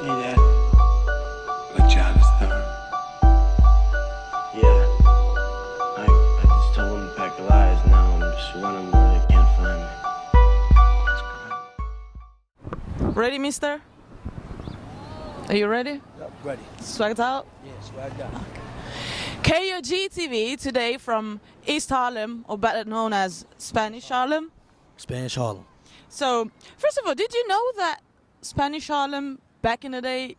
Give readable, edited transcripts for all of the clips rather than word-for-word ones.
Hey, Dad. What job is third? Yeah. I just told them to pack the lies. Now I'm just running where they can't find me. Ready, mister? Are you ready? Yep, ready. Swagged out? Yeah, swagged out. KOGtv today from East Harlem, or better known as Spanish Harlem. Spanish Harlem. So, first of all, did you know that Spanish Harlem back in the day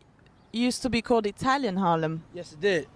used to be called Italian Harlem? Yes, it did.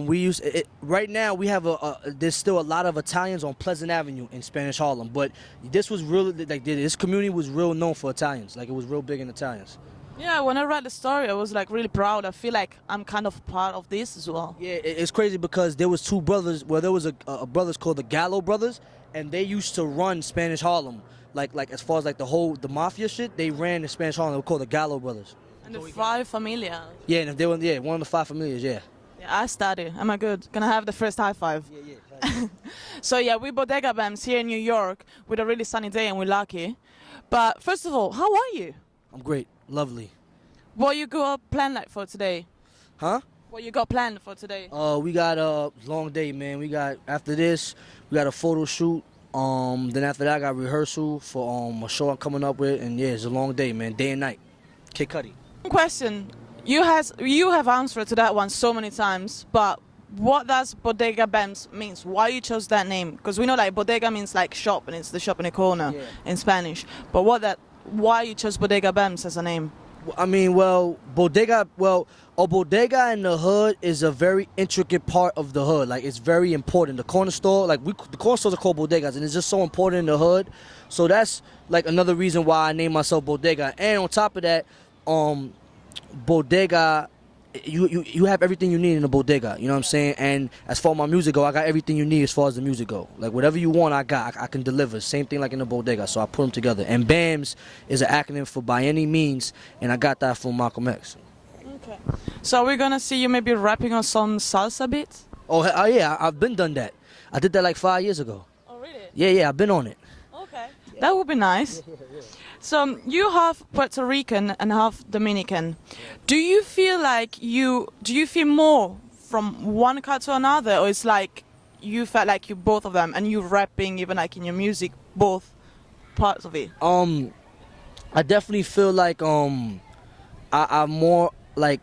We use it right now. We have there's still a lot of Italians on Pleasant Avenue in Spanish Harlem, but this was really like this community was real known for Italians. Like it was real big in Italians. Yeah, when I read the story, I was like really proud. I feel like I'm kind of part of this as well. Yeah, it's crazy because there was two brothers. Well, there was a brothers called the Gallo brothers, and they used to run Spanish Harlem. Like as far as like the mafia shit, they ran the Spanish Harlem. They were called the Gallo brothers. And the five familia. Yeah, and they were one of the five familias. Yeah. Yeah, I study. Am I good? Can I have the first high five? Yeah. So yeah, we're Bodega BAMZ here in New York with a really sunny day and we're lucky. But first of all, how are you? I'm great. Lovely. What you got planned like for today? Huh? What you got planned for today? We got a long day, man. We got after this, we got a photo shoot. Then after that, I got rehearsal for a show I'm coming up with, and yeah, it's a long day, man. Day and night. KOGtv. Question. You have answered to that one so many times, but what does Bodega BAMZ means? Why you chose that name? Because we know like bodega means like shop, and it's the shop in the corner in Spanish. But why you chose Bodega BAMZ as a name? I mean, a bodega in the hood is a very intricate part of the hood. Like, it's very important. The corner store, the corner stores are called bodegas, and it's just so important in the hood. So that's, like, another reason why I named myself Bodega. And on top of that, bodega, you have everything you need in a bodega, you know what I'm saying? And as far as my music go, I got everything you need as far as the music go. Like, whatever you want, I can deliver. Same thing like in the bodega, so I put them together. And BAMZ is an acronym for by any means, and I got that from Malcolm X. Okay. So we're gonna see you maybe rapping on some salsa beats? Oh yeah, I've been done that. I did that like 5 years ago. Oh really? Yeah, I've been on it. Okay. That would be nice. So you half Puerto Rican and half Dominican. Do you feel more from one cut to another, or it's like you felt like you both of them and you rapping even like in your music both parts of it? I definitely feel like I'm more like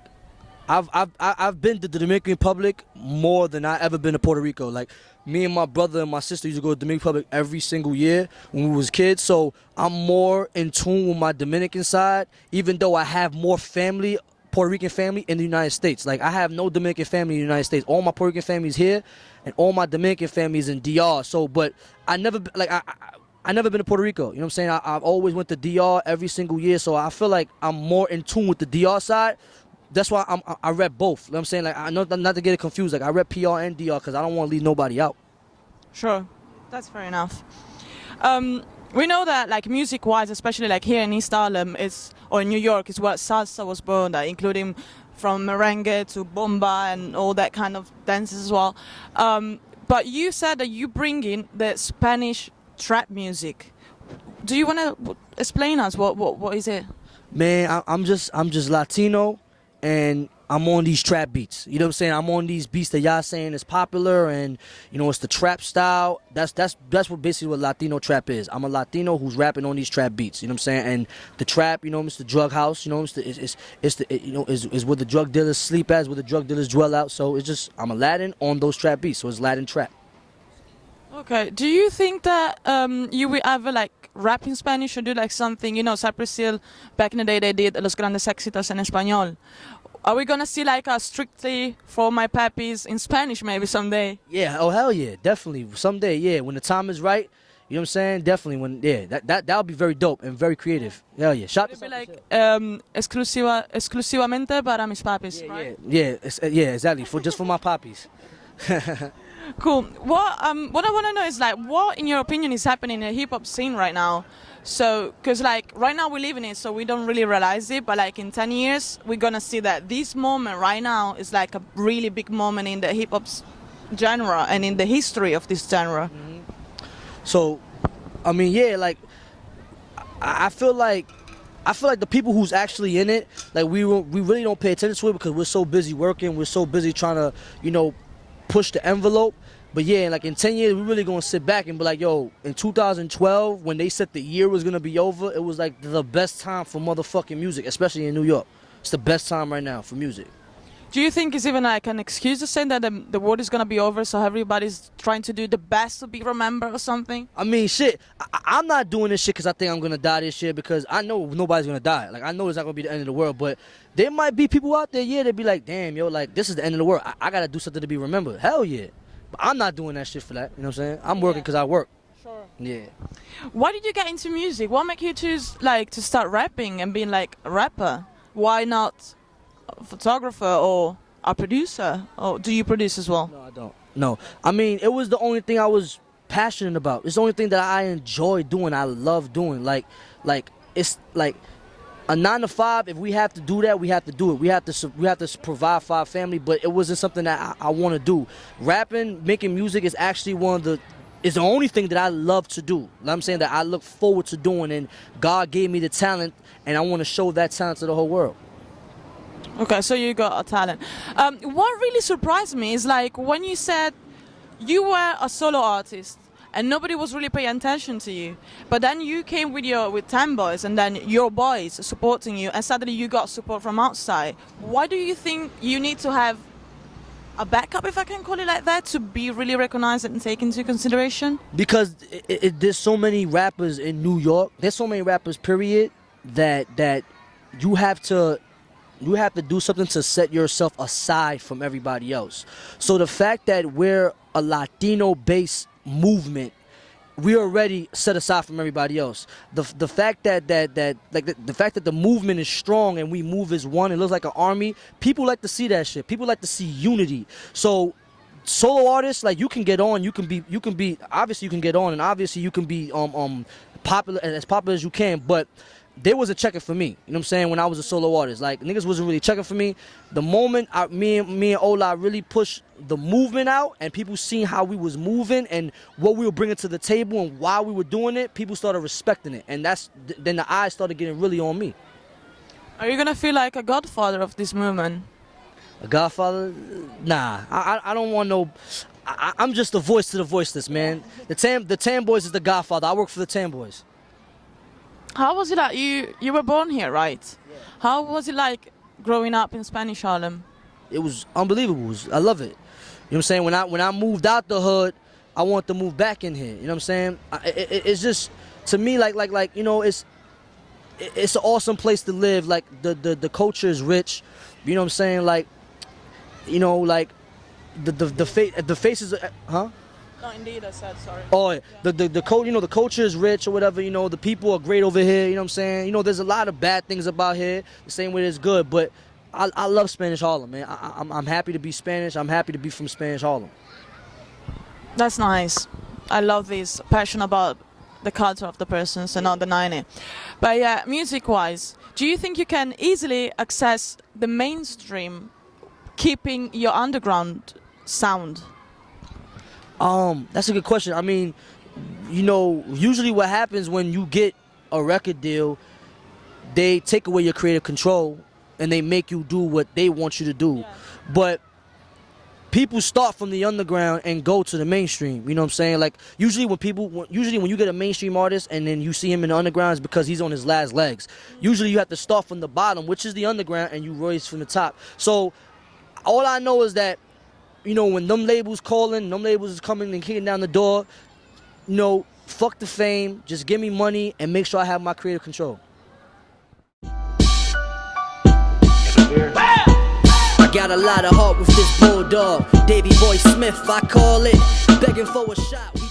I've been to the Dominican Republic more than I ever been to Puerto Rico. Like, me and my brother and my sister used to go to the Dominican Republic every single year when we was kids. So I'm more in tune with my Dominican side, even though I have more family, Puerto Rican family in the United States. Like, I have no Dominican family in the United States. All my Puerto Rican family is here, and all my Dominican family is in DR. So, but I never been to Puerto Rico. You know what I'm saying? I've always went to DR every single year. So I feel like I'm more in tune with the DR side. That's why I rep both. You know what I'm saying? Like, I know not to get it confused. Like, I rep PR and DR because I don't want to leave nobody out. Sure, that's fair enough. We know that, like, music-wise, especially like here in East Harlem, or in New York, is where salsa was born, including from merengue to bomba and all that kind of dances as well. But you said that you bring in the Spanish trap music. Do you want to explain us what is it? Man, I'm just Latino, and I'm on these trap beats. You know what I'm saying? I'm on these beats that y'all saying is popular, and you know, it's the trap style. That's what basically what Latino trap is. I'm a Latino who's rapping on these trap beats. You know what I'm saying? And the trap, you know, it's the drug house. You know, is where the drug dealers sleep at, is where the drug dealers dwell out. So it's just, I'm a Latin on those trap beats. So it's Latin trap. Okay. Do you think that you will ever like rap in Spanish or do like something? You know, Cypress Hill back in the day they did Los Grandes Éxitos en Español. Are we gonna see like a strictly For My Papis in Spanish maybe someday? Yeah. Oh hell yeah, definitely someday. Yeah, when the time is right. You know what I'm saying? Definitely that would be very dope and very creative. Hell yeah. Shout to be like exclusivamente para mis papis, right? Yeah, exactly. Just for my poppies. Cool. What I want to know is like, what in your opinion is happening in the hip hop scene right now? So, cause like right now we live in it, so we don't really realize it. But like in 10 years, we're gonna see that this moment right now is like a really big moment in the hip hop genre and in the history of this genre. Mm-hmm. So, I mean, yeah, like I feel like I feel like the people who's actually in it, like we really don't pay attention to it because we're so busy working, we're so busy trying to, you know, push the envelope. But yeah, like in 10 years, we're really gonna sit back and be like, yo, in 2012, when they said the year was gonna be over, it was like the best time for motherfucking music, especially in New York. It's the best time right now for music. Do you think it's even like an excuse to say that the world is gonna be over, so everybody's trying to do the best to be remembered or something? I mean, shit, I'm not doing this shit because I think I'm gonna die this year, because I know nobody's gonna die. Like, I know it's not gonna be the end of the world, but there might be people out there, yeah, they'd be like, damn, yo, like, this is the end of the world. I gotta do something to be remembered. Hell yeah. But I'm not doing that shit for that, you know what I'm saying? I'm working because I work. Sure. Yeah. Why did you get into music? What made you choose like to start rapping and being like a rapper? Why not a photographer or a producer? Or do you produce as well? No, I don't. No. I mean, it was the only thing I was passionate about. It's the only thing that I enjoy doing. I love doing. Like it's like a 9 to 5. If we have to do that, we have to do it. We have to provide for our family. But it wasn't something that I want to do. Rapping, making music is actually is the only thing that I love to do. I'm saying that I look forward to doing, and God gave me the talent, and I want to show that talent to the whole world. Okay, so you got a talent. What really surprised me is like when you said you were a solo artist and nobody was really paying attention to you, but then you came with 10 boys and then your boys supporting you, and suddenly you got support from outside. Why do you think you need to have a backup, if I can call it like that, to be really recognized and taken into consideration? Because there's so many rappers in New York. There's so many rappers, period, that you have to do something to set yourself aside from everybody else. So the fact that we're a Latino-based movement, we're already set aside from everybody else. The fact that the fact that the movement is strong and we move as one, it looks like an army. People like to see that shit. People like to see unity. So solo artists, like, you can get on, you can be obviously you can get on, and obviously you can be popular as you can, but they wasn't checking for me, you know what I'm saying, when I was a solo artist. Like, niggas wasn't really checking for me. The moment me and Ola really pushed the movement out, and people seen how we was moving and what we were bringing to the table and why we were doing it, people started respecting it, and then the eyes started getting really on me. Are you gonna feel like a godfather of this movement? A godfather? Nah, I don't want no. I'm just the voice to the voiceless, man. The Tan Boys is the godfather. I work for the Tan Boys. How was it like? You were born here, right? Yeah. How was it like growing up in Spanish Harlem? It was unbelievable. I love it. You know what I'm saying? When I moved out the hood, I want to move back in here. You know what I'm saying? It's just, to me, like you know, it's an awesome place to live. Like the culture is rich. You know what I'm saying? Like, you know, like the faces, huh? No, indeed, I said sorry. Oh, yeah. The culture is rich or whatever. You know, the people are great over here. You know what I'm saying? You know, there's a lot of bad things about here, the same way there's good. But I love Spanish Harlem, man. I'm happy to be Spanish. I'm happy to be from Spanish Harlem. That's nice. I love this passion about the culture of the person, so not denying it. But yeah, music-wise, do you think you can easily access the mainstream, keeping your underground sound? That's a good question. I mean, you know, usually what happens when you get a record deal, they take away your creative control and they make you do what they want you to do. Yeah. But people start from the underground and go to the mainstream. You know what I'm saying? Like, usually when you get a mainstream artist and then you see him in the underground, it's because he's on his last legs. Usually you have to start from the bottom, which is the underground, and you rise from the top. So all I know is that, you know, when them labels calling, them labels is coming and kicking down the door, you know, fuck the fame, just give me money and make sure I have my creative control. I got a lot of heart with this bulldog, Davy Boy Smith, I call it, begging for a shot.